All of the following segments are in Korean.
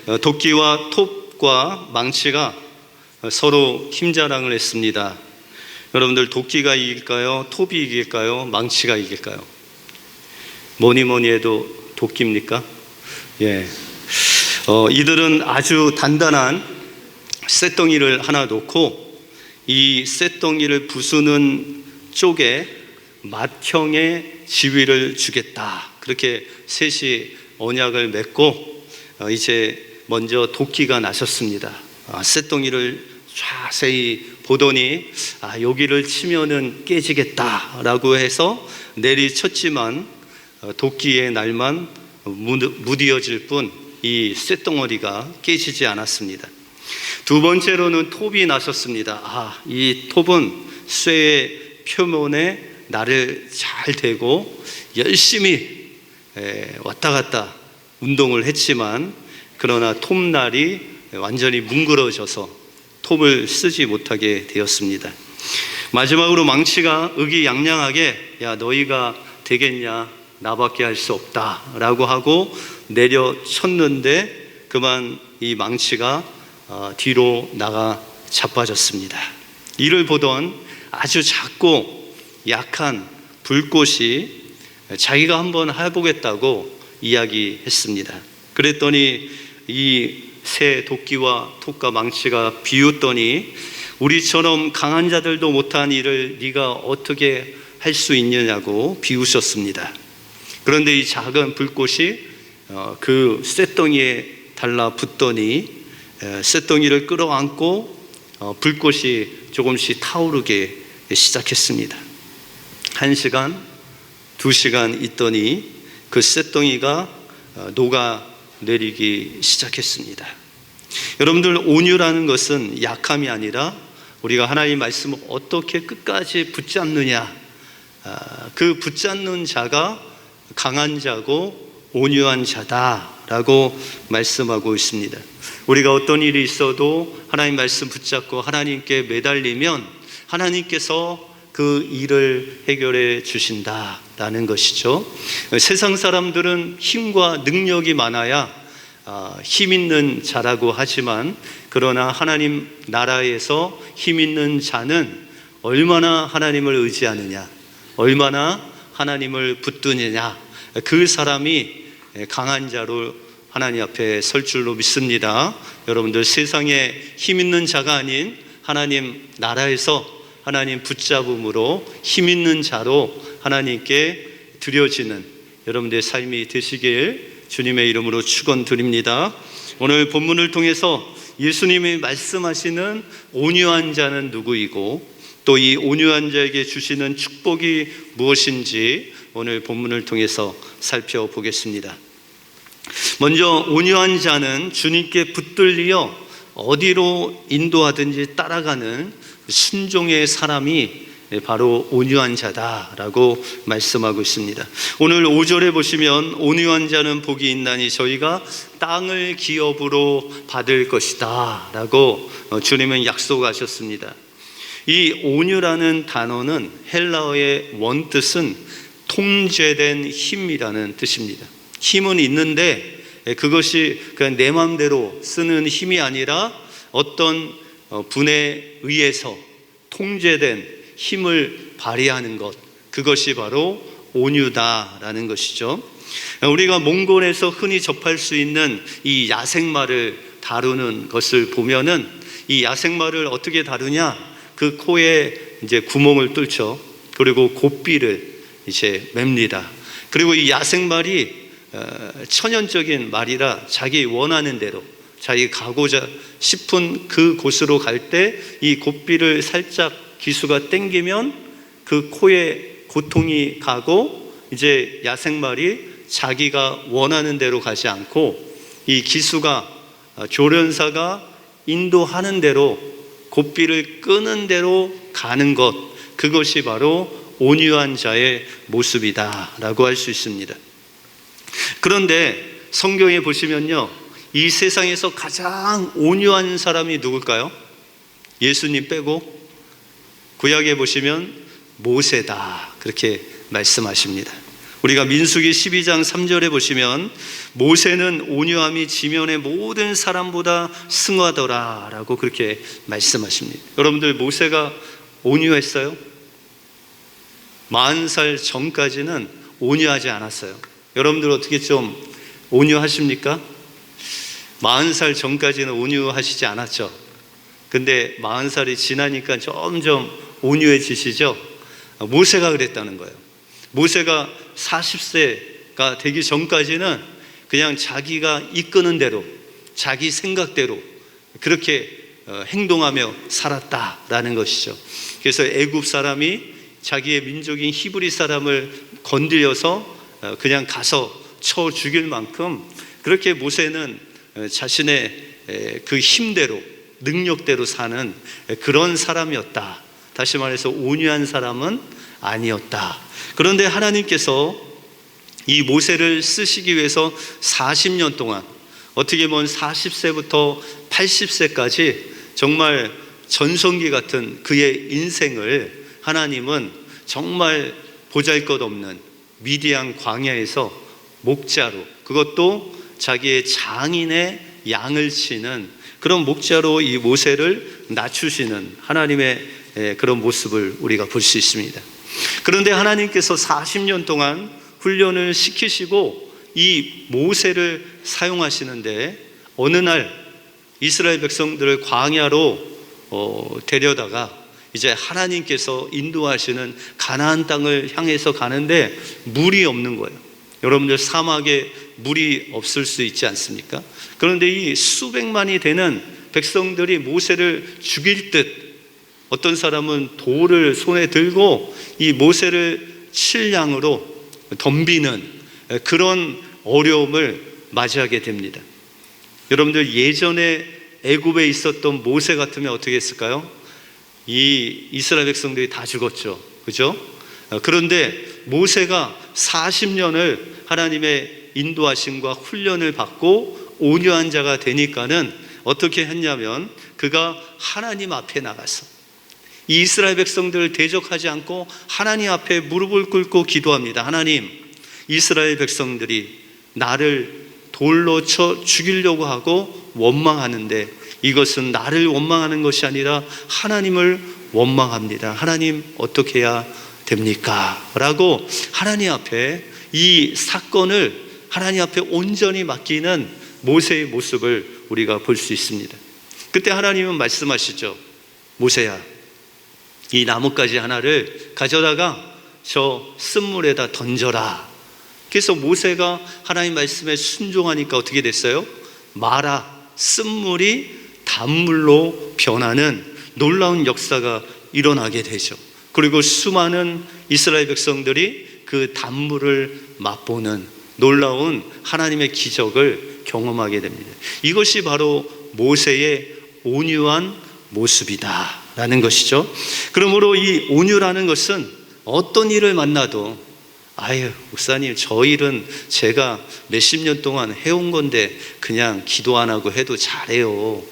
도끼와 톱과 망치가 서로 힘자랑을 했습니다. 여러분들, 도끼가 이길까요? 톱이 이길까요? 망치가 이길까요? 뭐니 해도 도끼입니까? 예. 이들은 아주 단단한 쇳덩이를 하나 놓고 이 쇳덩이를 부수는 쪽에 맏형의 지위를 주겠다, 그렇게 셋이 언약을 맺고 이제 먼저 도끼가 나섰습니다. 쇳덩이를 자세히 보더니 여기를 치면은 깨지겠다라고 해서 내리쳤지만 도끼의 날만 무디어질 뿐 이 쇳덩어리가 깨지지 않았습니다. 두 번째로는 톱이 나섰습니다. 이 톱은 쇠의 표면에 날을 잘 대고 열심히 왔다 갔다 운동을 했지만, 그러나 톱날이 완전히 뭉그러져서 톱을 쓰지 못하게 되었습니다. 마지막으로 망치가 의기양양하게 야, 너희가 되겠냐, 나밖에 할 수 없다 라고 하고 내려쳤는데 그만 이 망치가 뒤로 나가 자빠졌습니다. 이를 보던 아주 작고 약한 불꽃이 자기가 한번 해보겠다고 이야기했습니다. 그랬더니 이 새 도끼와 톱과 망치가 비웃더니 우리처럼 강한 자들도 못한 일을 네가 어떻게 할 수 있느냐고 비웃었습니다. 그런데 이 작은 불꽃이 그 쇳덩이에 달라붙더니 쇳덩이를 끌어안고 불꽃이 조금씩 타오르게 시작했습니다. 1시간, 2시간 있더니 그 쇳덩이가 녹아내리기 시작했습니다. 여러분들, 온유라는 것은 약함이 아니라 우리가 하나님 말씀을 어떻게 끝까지 붙잡느냐, 그 붙잡는 자가 강한 자고 온유한 자다라고 말씀하고 있습니다. 우리가 어떤 일이 있어도 하나님 말씀 붙잡고 하나님께 매달리면 하나님께서 그 일을 해결해 주신다라는 것이죠. 세상 사람들은 힘과 능력이 많아야 힘 있는 자라고 하지만, 그러나 하나님 나라에서 힘 있는 자는 얼마나 하나님을 의지하느냐, 얼마나 하나님을 붙드느냐, 그 사람이 강한 자로 하나님 앞에 설 줄로 믿습니다. 여러분들, 세상에 힘 있는 자가 아닌 하나님 나라에서 하나님 붙잡음으로 힘 있는 자로 하나님께 드려지는 여러분들의 삶이 되시길 주님의 이름으로 축원드립니다. 오늘 본문을 통해서 예수님이 말씀하시는 온유한 자는 누구이고 또 이 온유한 자에게 주시는 축복이 무엇인지 오늘 본문을 통해서 살펴보겠습니다. 먼저 온유한 자는 주님께 붙들려 어디로 인도하든지 따라가는 순종의 사람이 바로 온유한 자다라고 말씀하고 있습니다. 오늘 5절에 보시면 온유한 자는 복이 있나니 저희가 땅을 기업으로 받을 것이다 라고 주님은 약속하셨습니다. 이 온유라는 단어는 헬라어의 원뜻은 통제된 힘이라는 뜻입니다. 힘은 있는데 그것이 그냥 내 마음대로 쓰는 힘이 아니라 어떤 분에 의해서 통제된 힘을 발휘하는 것, 그것이 바로 온유다라는 것이죠. 우리가 몽골에서 흔히 접할 수 있는 이 야생마를 다루는 것을 보면은 이 야생마를 어떻게 다루냐? 그 코에 이제 구멍을 뚫죠. 그리고 고삐를 이제 맵니다. 그리고 이 야생말이 천연적인 말이라 자기 원하는 대로 자기 가고자 싶은 그 곳으로 갈 때 이 고삐를 살짝 기수가 당기면 그 코에 고통이 가고 이제 야생말이 자기가 원하는 대로 가지 않고 이 기수가 조련사가 인도하는 대로 고삐를 끄는 대로 가는 것, 그것이 바로 온유한 자의 모습이다라고 할 수 있습니다. 그런데 성경에 보시면요, 이 세상에서 가장 온유한 사람이 누굴까요? 예수님 빼고 구약에 보시면 모세다 그렇게 말씀하십니다. 우리가 민수기 12장 3절에 보시면 모세는 온유함이 지면의 모든 사람보다 승하더라 라고 그렇게 말씀하십니다. 여러분들, 모세가 온유했어요? 40살 전까지는 온유하지 않았어요. 여러분들 어떻게 좀 온유하십니까? 40살 전까지는 온유하시지 않았죠. 근데 40살이 지나니까 점점 온유해지시죠. 모세가 그랬다는 거예요. 모세가 40세가 되기 전까지는 그냥 자기가 이끄는 대로, 자기 생각대로 그렇게 행동하며 살았다라는 것이죠. 그래서 애굽 사람이 자기의 민족인 히브리 사람을 건드려서 그냥 가서 쳐 죽일 만큼 그렇게 모세는 자신의 그 힘대로, 능력대로 사는 그런 사람이었다. 다시 말해서 온유한 사람은 아니었다. 그런데 하나님께서 이 모세를 쓰시기 위해서 40년 동안, 어떻게 보면 40세부터 80세까지 정말 전성기 같은 그의 인생을 하나님은 정말 보잘것없는 미디안 광야에서 목자로, 그것도 자기의 장인의 양을 치는 그런 목자로 이 모세를 낮추시는 하나님의 그런 모습을 우리가 볼 수 있습니다. 그런데 하나님께서 40년 동안 훈련을 시키시고 이 모세를 사용하시는데, 어느 날 이스라엘 백성들을 광야로 데려다가 이제 하나님께서 인도하시는 가나안 땅을 향해서 가는데 물이 없는 거예요. 여러분들, 사막에 물이 없을 수 있지 않습니까? 그런데 이 수백만이 되는 백성들이 모세를 죽일 듯, 어떤 사람은 돌을 손에 들고 이 모세를 칠 양으로 덤비는 그런 어려움을 맞이하게 됩니다. 여러분들, 예전에 애굽에 있었던 모세 같으면 어떻게 했을까요? 이 이스라엘 백성들이 다 죽었죠. 그죠? 그런데 모세가 40년을 하나님의 인도하심과 훈련을 받고 온유한 자가 되니까는 어떻게 했냐면, 그가 하나님 앞에 나가서 이 이스라엘 백성들을 대적하지 않고 하나님 앞에 무릎을 꿇고 기도합니다. 하나님, 이스라엘 백성들이 나를 돌로 쳐 죽이려고 하고 원망하는데 이것은 나를 원망하는 것이 아니라 하나님을 원망합니다. 하나님, 어떻게 해야 됩니까? 라고 하나님 앞에 이 사건을 하나님 앞에 온전히 맡기는 모세의 모습을 우리가 볼 수 있습니다. 그때 하나님은 말씀하시죠. 모세야, 이 나뭇가지 하나를 가져다가 저 쓴물에다 던져라. 그래서 모세가 하나님 말씀에 순종하니까 어떻게 됐어요? 마라, 쓴물이 단물로 변하는 놀라운 역사가 일어나게 되죠. 그리고 수많은 이스라엘 백성들이 그 단물을 맛보는 놀라운 하나님의 기적을 경험하게 됩니다. 이것이 바로 모세의 온유한 모습이다 라는 것이죠. 그러므로 이 온유라는 것은 어떤 일을 만나도, 아유 목사님, 저 일은 제가 몇십 년 동안 해온 건데 그냥 기도 안 하고 해도 잘해요,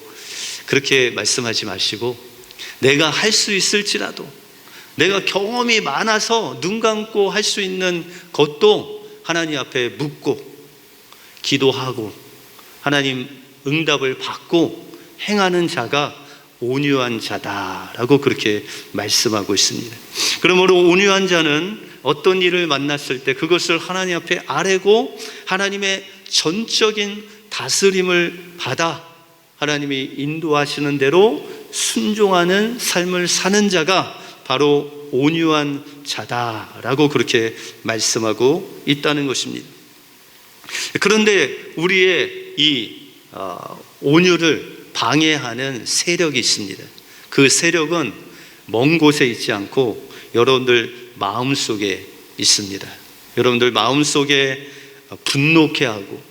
그렇게 말씀하지 마시고, 내가 할 수 있을지라도, 내가 경험이 많아서 눈 감고 할 수 있는 것도 하나님 앞에 묻고 기도하고 하나님 응답을 받고 행하는 자가 온유한 자다라고 그렇게 말씀하고 있습니다. 그러므로 온유한 자는 어떤 일을 만났을 때 그것을 하나님 앞에 아뢰고 하나님의 전적인 다스림을 받아 하나님이 인도하시는 대로 순종하는 삶을 사는 자가 바로 온유한 자다라고 그렇게 말씀하고 있다는 것입니다. 그런데 우리의 이 온유를 방해하는 세력이 있습니다. 그 세력은 먼 곳에 있지 않고 여러분들 마음속에 있습니다. 여러분들 마음속에 분노케 하고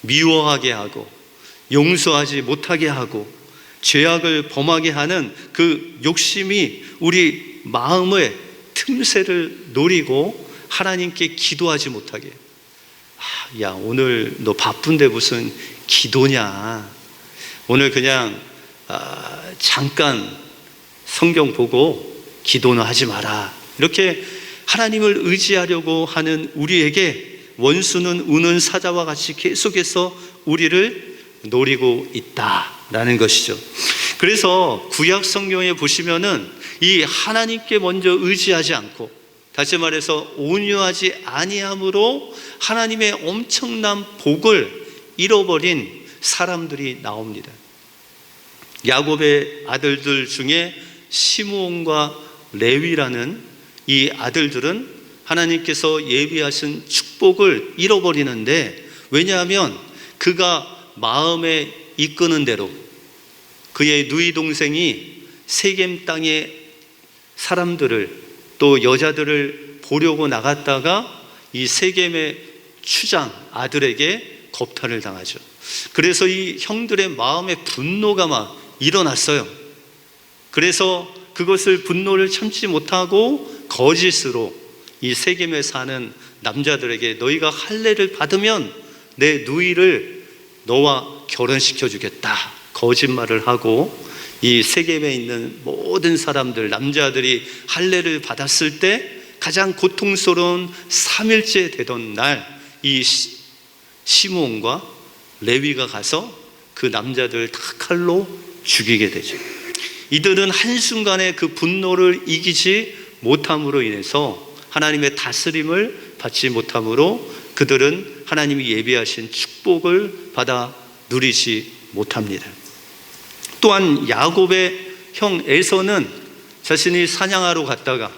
미워하게 하고 용서하지 못하게 하고 죄악을 범하게 하는 그 욕심이 우리 마음의 틈새를 노리고 하나님께 기도하지 못하게 해요. 야, 오늘 너 바쁜데 무슨 기도냐, 오늘 그냥 잠깐 성경 보고 기도는 하지 마라, 이렇게 하나님을 의지하려고 하는 우리에게 원수는 우는 사자와 같이 계속해서 우리를 노리고 있다라는 것이죠. 그래서 구약 성경에 보시면은 이 하나님께 먼저 의지하지 않고, 다시 말해서 온유하지 아니함으로 하나님의 엄청난 복을 잃어버린 사람들이 나옵니다. 야곱의 아들들 중에 시므온과 레위라는 이 아들들은 하나님께서 예비하신 축복을 잃어버리는데, 왜냐하면 그가 마음에 이끄는 대로 그의 누이 동생이 세겜 땅의 사람들을 또 여자들을 보려고 나갔다가 이 세겜의 추장 아들에게 겁탈을 당하죠. 그래서 이 형들의 마음에 분노가 막 일어났어요. 그래서 그것을 분노를 참지 못하고 거짓으로 이 세겜에 사는 남자들에게 너희가 할례를 받으면 내 누이를 너와 결혼시켜 주겠다 거짓말을 하고, 이 세겜에 있는 모든 사람들, 남자들이 할례를 받았을 때 가장 고통스러운 3일째 되던 날 이 시므온과 레위가 가서 그 남자들 다 칼로 죽이게 되죠. 이들은 한순간에 그 분노를 이기지 못함으로 인해서 하나님의 다스림을 받지 못함으로 그들은 하나님이 예비하신 축복을 받아 누리지 못합니다. 또한 야곱의 형 에서는 자신이 사냥하러 갔다가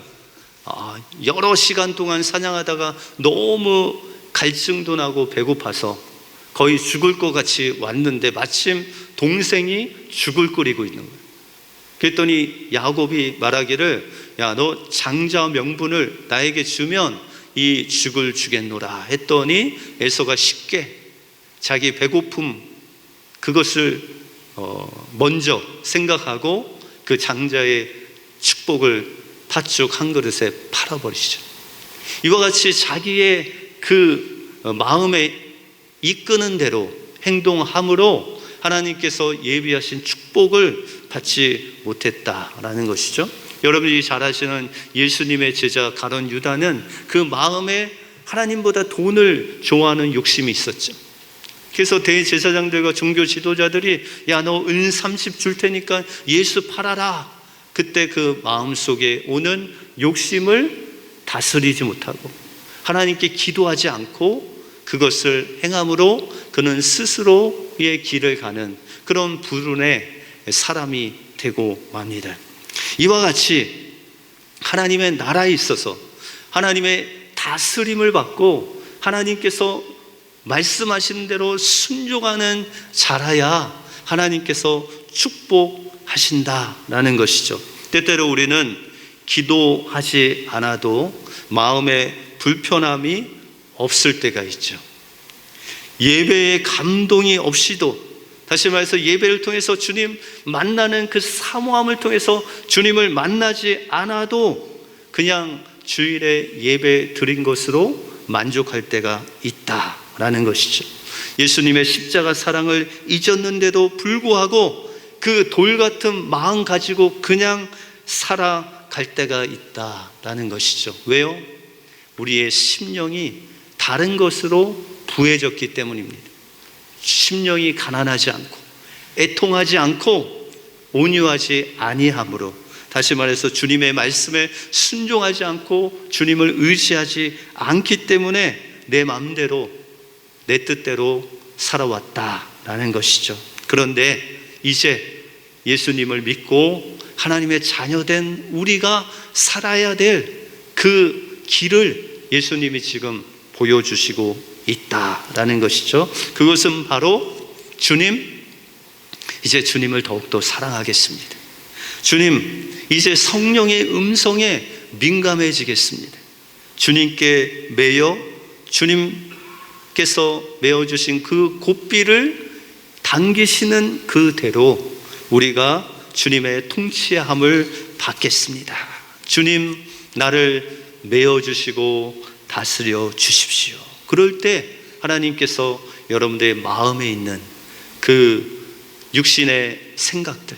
여러 시간 동안 사냥하다가 너무 갈증도 나고 배고파서 거의 죽을 것 같이 왔는데 마침 동생이 죽을 끓이고 있는 거예요. 그랬더니 야곱이 말하기를, 야, 너 장자 명분을 나에게 주면 이 죽을 주겠노라 했더니 에서가 쉽게 자기 배고픔 그것을 먼저 생각하고 그 장자의 축복을 팥죽 한 그릇에 팔아버리시죠. 이와 같이 자기의 그 마음에 이끄는 대로 행동함으로 하나님께서 예비하신 축복을 받지 못했다라는 것이죠. 여러분이 잘 아시는 예수님의 제자 가룟 유다는 그 마음에 하나님보다 돈을 좋아하는 욕심이 있었죠. 그래서 대제사장들과 종교 지도자들이 야, 너 은 30 줄 테니까 예수 팔아라. 그때 그 마음속에 오는 욕심을 다스리지 못하고 하나님께 기도하지 않고 그것을 행함으로 그는 스스로의 길을 가는 그런 불운의 사람이 되고 맙니다. 이와 같이 하나님의 나라에 있어서 하나님의 다스림을 받고 하나님께서 말씀하신 대로 순종하는 자라야 하나님께서 축복하신다라는 것이죠. 때때로 우리는 기도하지 않아도 마음에 불편함이 없을 때가 있죠. 예배의 감동이 없이도, 다시 말해서 예배를 통해서 주님 만나는 그 사모함을 통해서 주님을 만나지 않아도 그냥 주일에 예배 드린 것으로 만족할 때가 있다라는 것이죠. 예수님의 십자가 사랑을 잊었는데도 불구하고 그 돌 같은 마음 가지고 그냥 살아갈 때가 있다라는 것이죠. 왜요? 우리의 심령이 다른 것으로 부해졌기 때문입니다. 심령이 가난하지 않고 애통하지 않고 온유하지 아니함으로, 다시 말해서 주님의 말씀에 순종하지 않고 주님을 의지하지 않기 때문에 내 마음대로 내 뜻대로 살아왔다라는 것이죠. 그런데 이제 예수님을 믿고 하나님의 자녀된 우리가 살아야 될 그 길을 예수님이 지금 보여주시고 있다라는 것이죠. 그것은 바로 주님, 이제 주님을 더욱더 사랑하겠습니다. 주님, 이제 성령의 음성에 민감해지겠습니다. 주님께 매여 주님께서 메어주신 그 고삐를 당기시는 그대로 우리가 주님의 통치함을 받겠습니다. 주님, 나를 메어주시고 다스려 주십시오. 그럴 때 하나님께서 여러분들의 마음에 있는 그 육신의 생각들,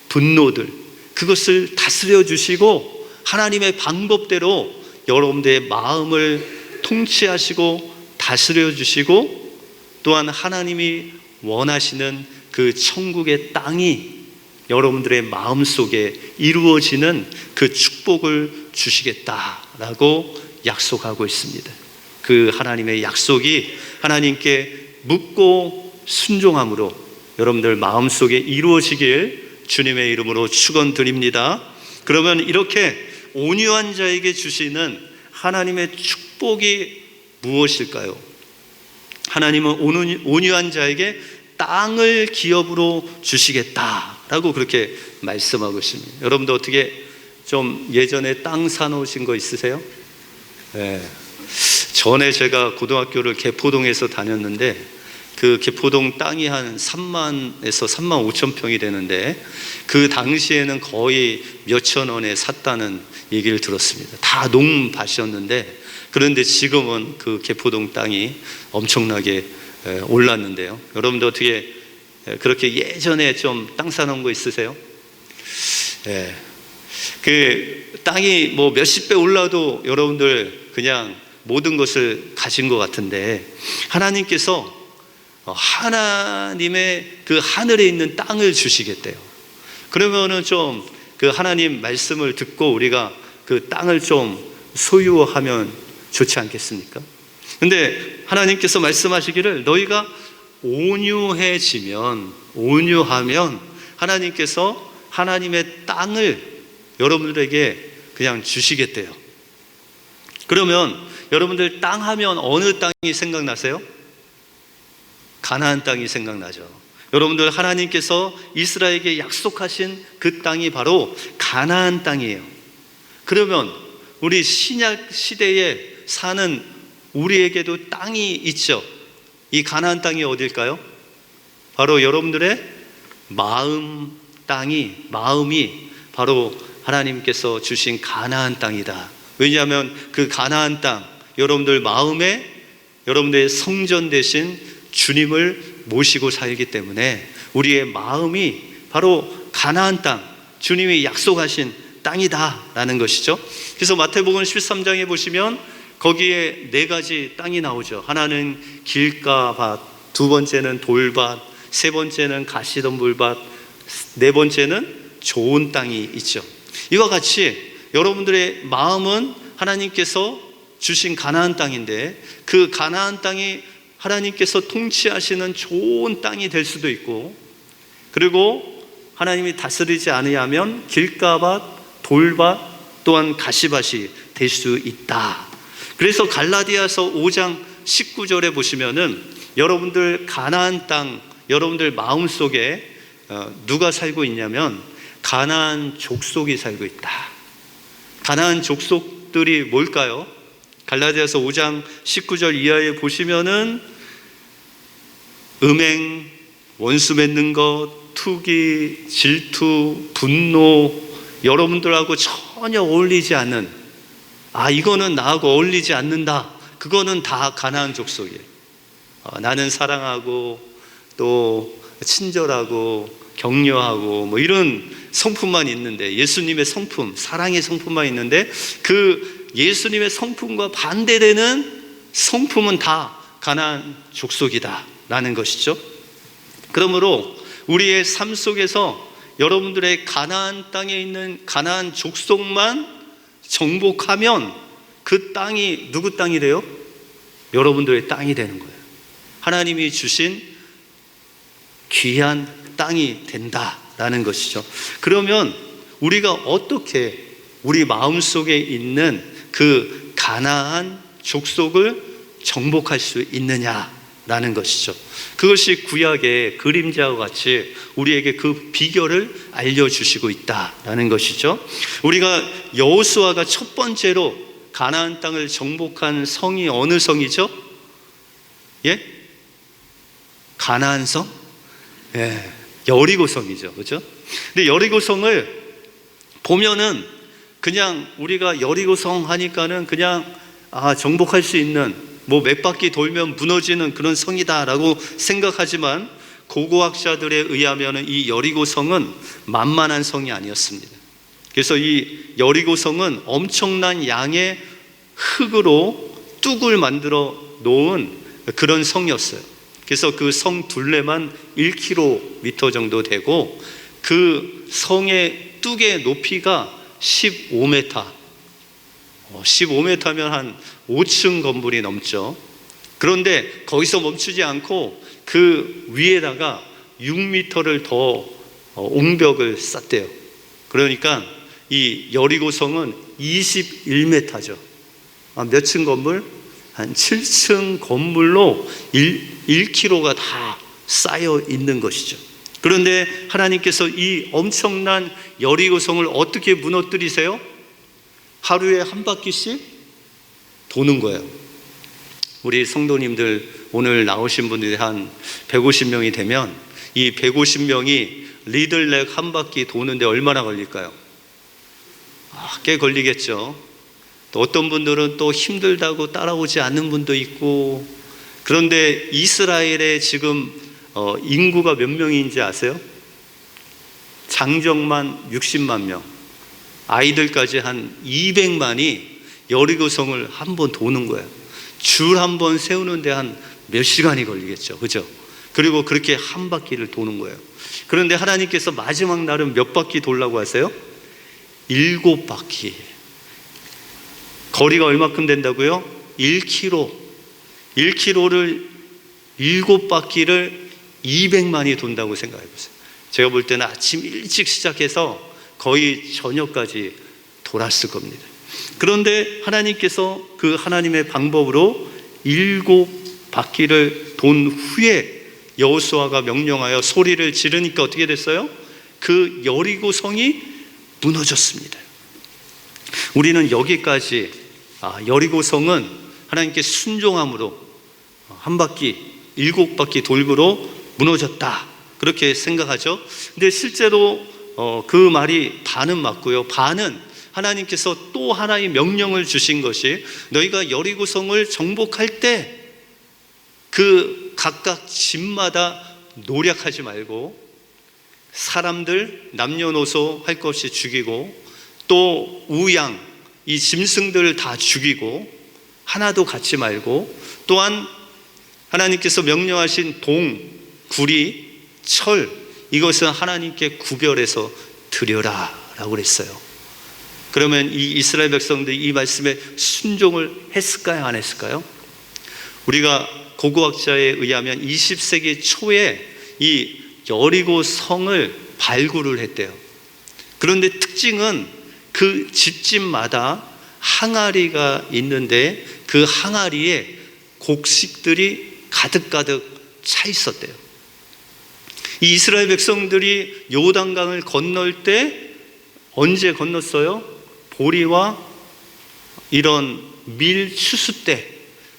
분노들, 그것을 다스려 주시고 하나님의 방법대로 여러분들의 마음을 통치하시고 다스려 주시고, 또한 하나님이 원하시는 그 천국의 땅이 여러분들의 마음속에 이루어지는 그 축복을 주시겠다라고 약속하고 있습니다. 그 하나님의 약속이 하나님께 묻고 순종함으로 여러분들 마음속에 이루어지길 주님의 이름으로 축원드립니다. 그러면 이렇게 온유한 자에게 주시는 하나님의 축복이 무엇일까요? 하나님은 온유한 자에게 땅을 기업으로 주시겠다라고 그렇게 말씀하고 있습니다. 여러분도 어떻게 좀 예전에 땅 사놓으신 거 있으세요? 네. 전에 제가 고등학교를 개포동에서 다녔는데 그 개포동 땅이 한 3만에서 3만 5천 평이 되는데 그 당시에는 거의 몇천 원에 샀다는 얘기를 들었습니다. 다 농밭이었는데, 그런데 지금은 그 개포동 땅이 엄청나게 올랐는데요. 여러분도 어떻게 그렇게 예전에 좀 땅 사놓은 거 있으세요? 예. 그 땅이 뭐 몇십 배 올라도 여러분들 그냥 모든 것을 가진 것 같은데, 하나님께서 하나님의 그 하늘에 있는 땅을 주시겠대요. 그러면은 좀 그 하나님 말씀을 듣고 우리가 그 땅을 좀 소유하면 좋지 않겠습니까? 근데 하나님께서 말씀하시기를 너희가 온유하면 하나님께서 하나님의 땅을 여러분들에게 그냥 주시겠대요. 그러면 여러분들 땅 하면 어느 땅이 생각나세요? 가나안 땅이 생각나죠. 여러분들 하나님께서 이스라엘에게 약속하신 그 땅이 바로 가나안 땅이에요. 그러면 우리 신약 시대에 사는 우리에게도 땅이 있죠. 이 가나안 땅이 어딜까요? 바로 여러분들의 마음이 바로 하나님께서 주신 가나안 땅이다. 왜냐하면 그 가나안 땅, 여러분들 마음에 여러분들의 성전 대신 주님을 모시고 살기 때문에 우리의 마음이 바로 가나안 땅, 주님이 약속하신 땅이다라는 것이죠. 그래서 마태복음 13장에 보시면 거기에 4가지 땅이 나오죠. 하나는 길가밭, 2번째는 돌밭, 3번째는 가시덤불밭, 4번째는 좋은 땅이 있죠. 이와 같이 여러분들의 마음은 하나님께서 주신 가나안 땅인데, 그 가나안 땅이 하나님께서 통치하시는 좋은 땅이 될 수도 있고, 그리고 하나님이 다스리지 않으면 길가밭, 돌밭, 또한 가시밭이 될 수 있다. 그래서 갈라디아서 5장 19절에 보시면은 여러분들 가나안 땅, 여러분들 마음속에 누가 살고 있냐면 가나안 족속이 살고 있다. 가나안 족속들이 뭘까요? 갈라디아서 5장 19절 이하에 보시면은 음행, 원수 맺는 것, 투기, 질투, 분노, 여러분들하고 전혀 어울리지 않는, 이거는 나하고 어울리지 않는다, 그거는 다 가나안 족속이에요. 나는 사랑하고 또 친절하고 격려하고 뭐 이런 성품만 있는데, 예수님의 성품, 사랑의 성품만 있는데 그 예수님의 성품과 반대되는 성품은 다 가나안 족속이다 라는 것이죠. 그러므로 우리의 삶 속에서 여러분들의 가나안 땅에 있는 가나안 족속만 정복하면 그 땅이 누구 땅이래요? 여러분들의 땅이 되는 거예요. 하나님이 주신 귀한 땅이 된다라는 것이죠. 그러면 우리가 어떻게 우리 마음속에 있는 그 가나안 족속을 정복할 수 있느냐라는 것이죠. 그것이 구약의 그림자와 같이 우리에게 그 비결을 알려주시고 있다라는 것이죠. 우리가 여호수아가 첫 번째로 가나안 땅을 정복한 성이 어느 성이죠? 예? 가나안 성? 예, 여리고성이죠. 그렇죠? 근데 여리고성을 보면은 그냥 우리가 여리고성 하니까는 그냥 정복할 수 있는 뭐 몇 바퀴 돌면 무너지는 그런 성이다라고 생각하지만, 고고학자들에 의하면 이 여리고성은 만만한 성이 아니었습니다. 그래서 이 여리고성은 엄청난 양의 흙으로 뚝을 만들어 놓은 그런 성이었어요. 그래서 그 성 둘레만 1km 정도 되고 그 성의 뚝의 높이가 15m. 15m면 한 5층 건물이 넘죠. 그런데 거기서 멈추지 않고 그 위에다가 6m를 더 옹벽을 쌓대요. 그러니까 이 여리고성은 21m죠. 몇 층 건물? 한 7층 건물로 1km가 다 쌓여 있는 것이죠. 그런데 하나님께서 이 엄청난 여리고성을 어떻게 무너뜨리세요? 하루에 한 바퀴씩 도는 거예요. 우리 성도님들 오늘 나오신 분들이 한 150명이 되면 이 150명이 리들렉 한 바퀴 도는데 얼마나 걸릴까요? 꽤 걸리겠죠. 또 어떤 분들은 또 힘들다고 따라오지 않는 분도 있고. 그런데 이스라엘에 지금 인구가 몇 명인지 아세요? 장정만 60만 명, 아이들까지 한 200만이 여리고성을 한 번 도는 거예요. 줄 한 번 세우는데 한 몇 시간이 걸리겠죠, 그죠? 그리고 그렇게 한 바퀴를 도는 거예요. 그런데 하나님께서 마지막 날은 몇 바퀴 돌라고 하세요? 7바퀴. 거리가 얼마큼 된다고요? 1km. 1km를 7바퀴를 200만이 돈다고 생각해 보세요. 제가 볼 때는 아침 일찍 시작해서 거의 저녁까지 돌았을 겁니다. 그런데 하나님께서 그 하나님의 방법으로 7바퀴를 돈 후에 여호수아가 명령하여 소리를 지르니까 어떻게 됐어요? 그 여리고성이 무너졌습니다. 우리는 여기까지 여리고성은 하나님께 순종함으로 한 바퀴 7바퀴 돌므로 무너졌다, 그렇게 생각하죠. 근데 실제로 그 말이 반은 맞고요. 반은 하나님께서 또 하나의 명령을 주신 것이, 너희가 여리고성을 정복할 때 그 각각 집마다 노략하지 말고 사람들 남녀노소 할 것 없이 죽이고, 또 우양 이 짐승들을 다 죽이고 하나도 갖지 말고, 또한 하나님께서 명령하신 동, 구리, 철, 이것은 하나님께 구별해서 드려라 라고 그랬어요. 그러면 이 이스라엘 백성들이 이 말씀에 순종을 했을까요, 안 했을까요? 우리가 고고학자에 의하면 20세기 초에 이 여리고 성을 발굴을 했대요. 그런데 특징은 그 집집마다 항아리가 있는데 그 항아리에 곡식들이 가득가득 차 있었대요. 이 이스라엘 백성들이 요단강을 건널 때 언제 건넜어요? 보리와 이런 밀 추수 때.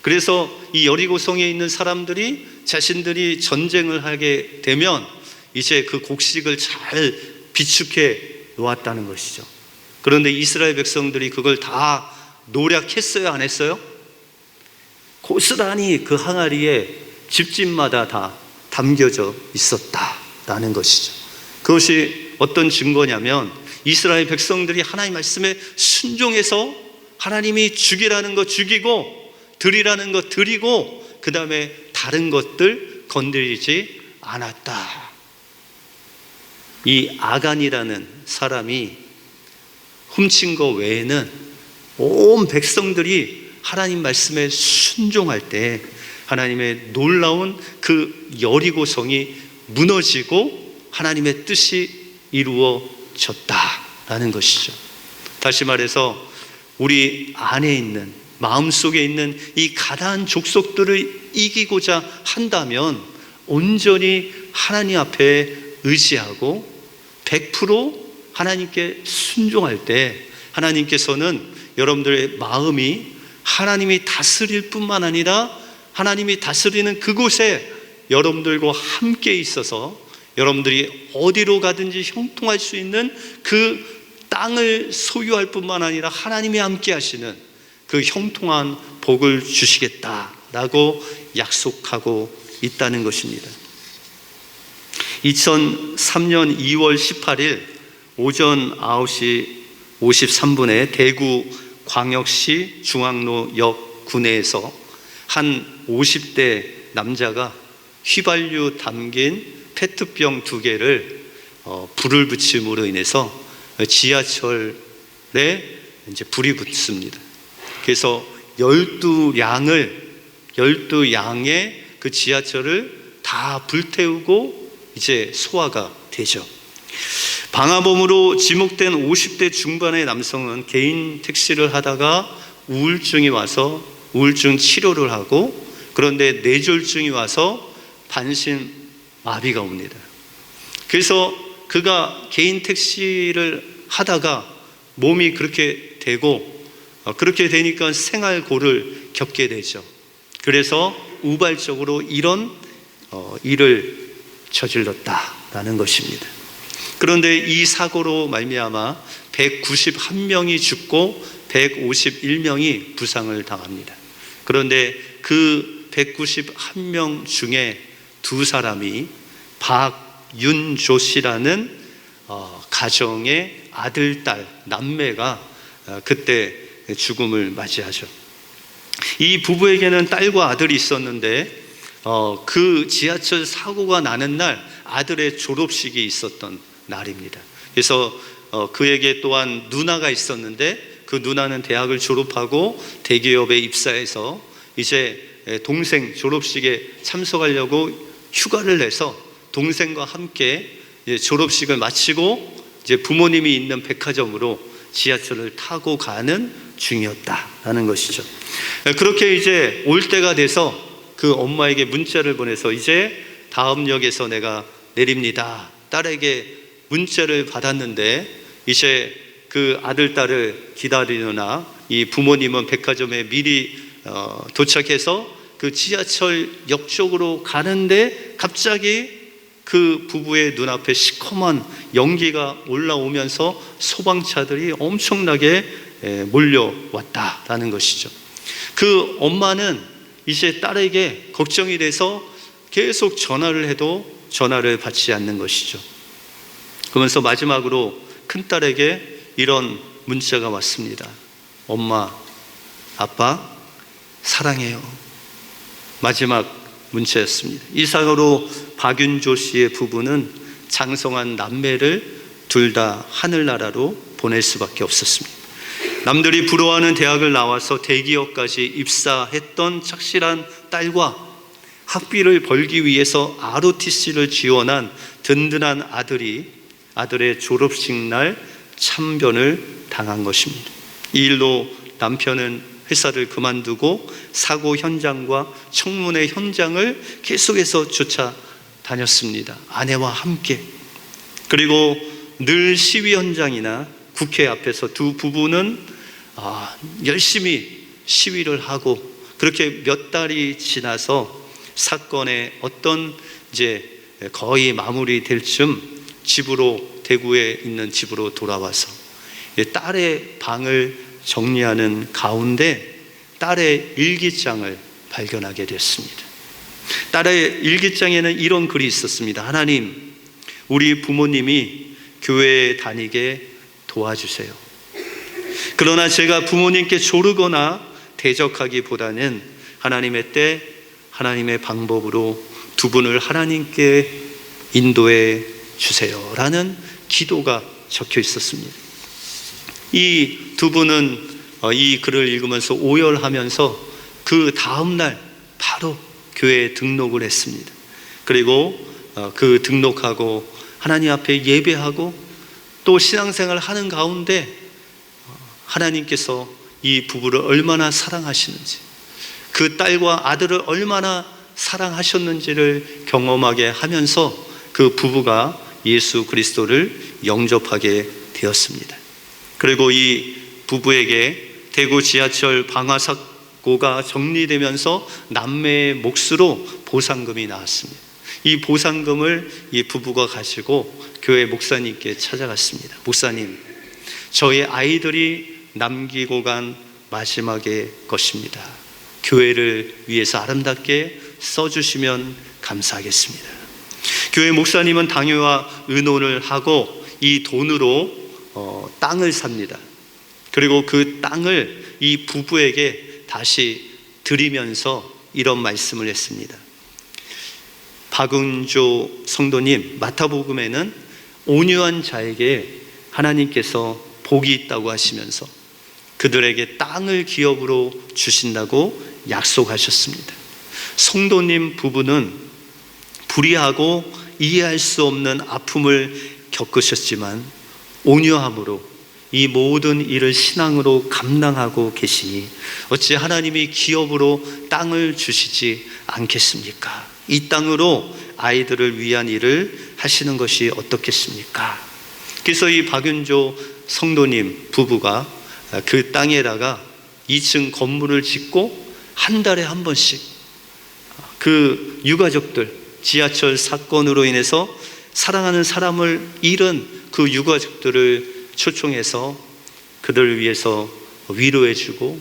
그래서 이 여리고성에 있는 사람들이 자신들이 전쟁을 하게 되면 이제 그 곡식을 잘 비축해 놓았다는 것이죠. 그런데 이스라엘 백성들이 그걸 다 노략했어요, 안 했어요? 고스란히 그 항아리에 집집마다 다 담겨져 있었다라는 것이죠. 그것이 어떤 증거냐면 이스라엘 백성들이 하나님 말씀에 순종해서 하나님이 죽이라는 거 죽이고 드리라는 거 드리고 그 다음에 다른 것들 건드리지 않았다. 이 아간이라는 사람이 훔친 거 외에는 온 백성들이 하나님 말씀에 순종할 때 하나님의 놀라운 그 여리고성이 무너지고 하나님의 뜻이 이루어졌다라는 것이죠. 다시 말해서 우리 안에 있는, 마음속에 있는 이 가다한 족속들을 이기고자 한다면 온전히 하나님 앞에 의지하고 100% 하나님께 순종할 때 하나님께서는 여러분들의 마음이 하나님이 다스릴 뿐만 아니라 하나님이 다스리는 그곳에 여러분들과 함께 있어서 여러분들이 어디로 가든지 형통할 수 있는 그 땅을 소유할 뿐만 아니라 하나님이 함께 하시는 그 형통한 복을 주시겠다라고 약속하고 있다는 것입니다. 2003년 2월 18일 오전 9시 53분에 대구 광역시 중앙로역 구내에서 한 50대 남자가 휘발유 담긴 페트병 2개를 불을 붙임으로 인해서 지하철에 이제 불이 붙습니다. 그래서 12양의 그 지하철을 다 불태우고 이제 소화가 되죠. 방화범으로 지목된 50대 중반의 남성은 개인 택시를 하다가 우울증이 와서 우울증 치료를 하고, 그런데 뇌졸중이 와서 반신마비가 옵니다. 그래서 그가 개인 택시를 하다가 몸이 그렇게 되고, 그렇게 되니까 생활고를 겪게 되죠. 그래서 우발적으로 이런 일을 저질렀다라는 것입니다. 그런데 이 사고로 말미암아 191명이 죽고 151명이 부상을 당합니다. 그런데 그 191명 중에 2사람이 박윤조 씨라는 가정의 아들, 딸, 남매가 그때 죽음을 맞이하죠. 이 부부에게는 딸과 아들이 있었는데 그 지하철 사고가 나는 날 아들의 졸업식이 있었던 날입니다. 그래서 그에게 또한 누나가 있었는데 그 누나는 대학을 졸업하고 대기업에 입사해서 이제 동생 졸업식에 참석하려고 휴가를 내서 동생과 함께 졸업식을 마치고 이제 부모님이 있는 백화점으로 지하철을 타고 가는 중이었다라는 것이죠. 그렇게 이제 올 때가 돼서 그 엄마에게 문자를 보내서 이제 다음 역에서 내가 내립니다. 딸에게 문자를 받았는데 이제 그 아들, 딸을 기다리느라 이 부모님은 백화점에 미리 도착해서 그 지하철역 쪽으로 가는데 갑자기 그 부부의 눈앞에 시커먼 연기가 올라오면서 소방차들이 엄청나게 몰려왔다라는 것이죠. 그 엄마는 이제 딸에게 걱정이 돼서 계속 전화를 해도 전화를 받지 않는 것이죠. 그러면서 마지막으로 큰딸에게 이런 문자가 왔습니다. 엄마, 아빠 사랑해요. 마지막 문자였습니다. 이 사고로 박윤조 씨의 부부는 장성한 남매를 둘 다 하늘나라로 보낼 수밖에 없었습니다. 남들이 부러워하는 대학을 나와서 대기업까지 입사했던 착실한 딸과 학비를 벌기 위해서 ROTC를 지원한 든든한 아들의 졸업식 날 참변을 당한 것입니다. 이 일로 남편은 회사를 그만두고 사고 현장과 청문회 현장을 계속해서 쫓아다녔습니다. 아내와 함께. 그리고 늘 시위 현장이나 국회 앞에서 두 부부는 열심히 시위를 하고, 그렇게 몇 달이 지나서 사건의 어떤 이제 거의 마무리될 쯤 대구에 있는 집으로 돌아와서 딸의 방을 정리하는 가운데 딸의 일기장을 발견하게 됐습니다. 딸의 일기장에는 이런 글이 있었습니다. 하나님, 우리 부모님이 교회에 다니게 도와주세요. 그러나 제가 부모님께 조르거나 대적하기보다는 하나님의 때, 하나님의 방법으로 두 분을 하나님께 인도해 주세요 라는 기도가 적혀 있었습니다. 이 두 분은 이 글을 읽으면서 오열하면서 그 다음날 바로 교회에 등록을 했습니다. 그리고 그 등록하고 하나님 앞에 예배하고 또 신앙생활을 하는 가운데 하나님께서 이 부부를 얼마나 사랑하시는지, 그 딸과 아들을 얼마나 사랑하셨는지를 경험하게 하면서 그 부부가 예수 그리스도를 영접하게 되었습니다. 그리고 이 부부에게 대구 지하철 방화 사고가 정리되면서 남매의 몫으로 보상금이 나왔습니다. 이 보상금을 이 부부가 가지고 교회 목사님께 찾아갔습니다. 목사님, 저희 아이들이 남기고 간 마지막의 것입니다. 교회를 위해서 아름답게 써주시면 감사하겠습니다. 교회 목사님은 당회와 의논을 하고 이 돈으로 땅을 삽니다. 그리고 그 땅을 이 부부에게 다시 드리면서 이런 말씀을 했습니다. 박은조 성도님, 마태복음에는 온유한 자에게 하나님께서 복이 있다고 하시면서 그들에게 땅을 기업으로 주신다고 약속하셨습니다. 성도님 부부는 불의하고 이해할 수 없는 아픔을 겪으셨지만 온유함으로 이 모든 일을 신앙으로 감당하고 계시니 어찌 하나님이 기업으로 땅을 주시지 않겠습니까? 이 땅으로 아이들을 위한 일을 하시는 것이 어떻겠습니까? 그래서 이 박윤조 성도님 부부가 그 땅에다가 2층 건물을 짓고 한 달에 한 번씩 그 유가족들, 지하철 사건으로 인해서 사랑하는 사람을 잃은 그 유가족들을 초청해서 그들을 위해서 위로해주고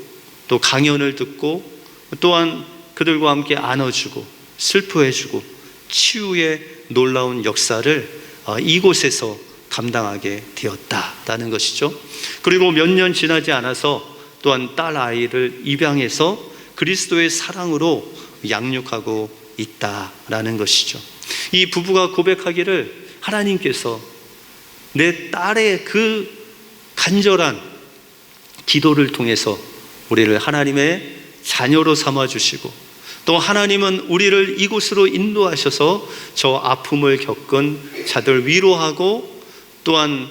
또 강연을 듣고 또한 그들과 함께 안아주고 슬퍼해주고 치유의 놀라운 역사를 이곳에서 감당하게 되었다라는 것이죠. 그리고 몇 년 지나지 않아서 또한 딸 아이를 입양해서 그리스도의 사랑으로 양육하고 있다라는 것이죠. 이 부부가 고백하기를 하나님께서 내 딸의 그 간절한 기도를 통해서 우리를 하나님의 자녀로 삼아주시고 또 하나님은 우리를 이곳으로 인도하셔서 저 아픔을 겪은 자들 위로하고 또한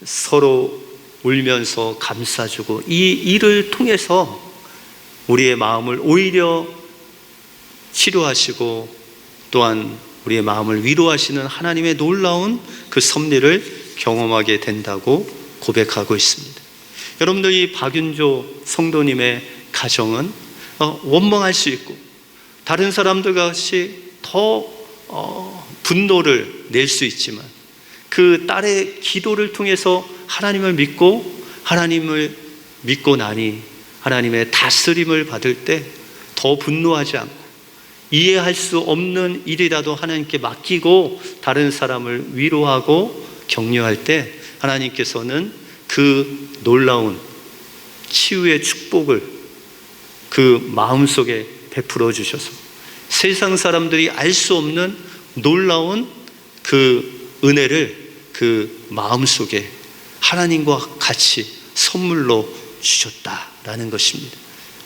서로 울면서 감싸주고 이 일을 통해서 우리의 마음을 오히려 치료하시고 또한 우리의 마음을 위로하시는 하나님의 놀라운 그 섭리를 경험하게 된다고 고백하고 있습니다. 여러분들, 이 박윤조 성도님의 가정은 원망할 수 있고 다른 사람들 같이 더 분노를 낼 수 있지만 그 딸의 기도를 통해서 하나님을 믿고 나니 하나님의 다스림을 받을 때 더 분노하지 않고 이해할 수 없는 일이라도 하나님께 맡기고 다른 사람을 위로하고 격려할 때 하나님께서는 그 놀라운 치유의 축복을 그 마음속에 베풀어 주셔서 세상 사람들이 알 수 없는 놀라운 그 은혜를 그 마음속에 하나님과 같이 선물로 주셨다라는 것입니다.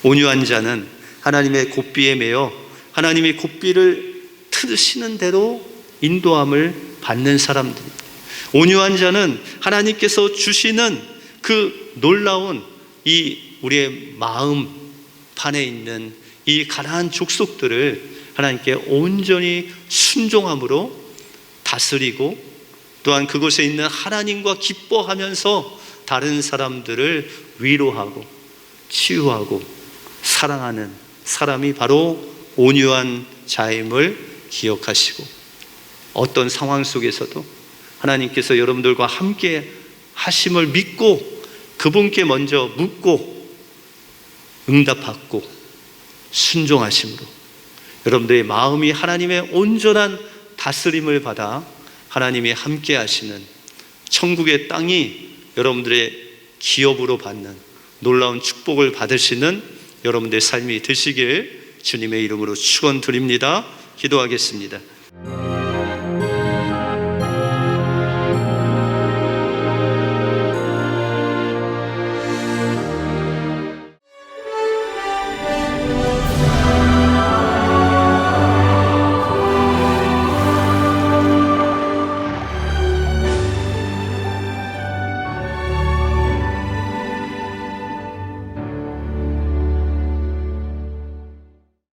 온유한 자는 하나님의 곱비에 매여 하나님의 곱비를 트시는 대로 인도함을 받는 사람들입니다. 온유한 자는 하나님께서 주시는 그 놀라운 이 우리의 마음판에 있는 이 가난한 족속들을 하나님께 온전히 순종함으로 다스리고 또한 그곳에 있는 하나님과 기뻐하면서 다른 사람들을 위로하고 치유하고 사랑하는 사람이 바로 온유한 자임을 기억하시고 어떤 상황 속에서도 하나님께서 여러분들과 함께 하심을 믿고 그분께 먼저 묻고 응답받고 순종하심으로 여러분들의 마음이 하나님의 온전한 다스림을 받아 하나님이 함께 하시는 천국의 땅이 여러분들의 기업으로 받는 놀라운 축복을 받으시는 여러분들의 삶이 되시길 주님의 이름으로 축원드립니다. 기도하겠습니다.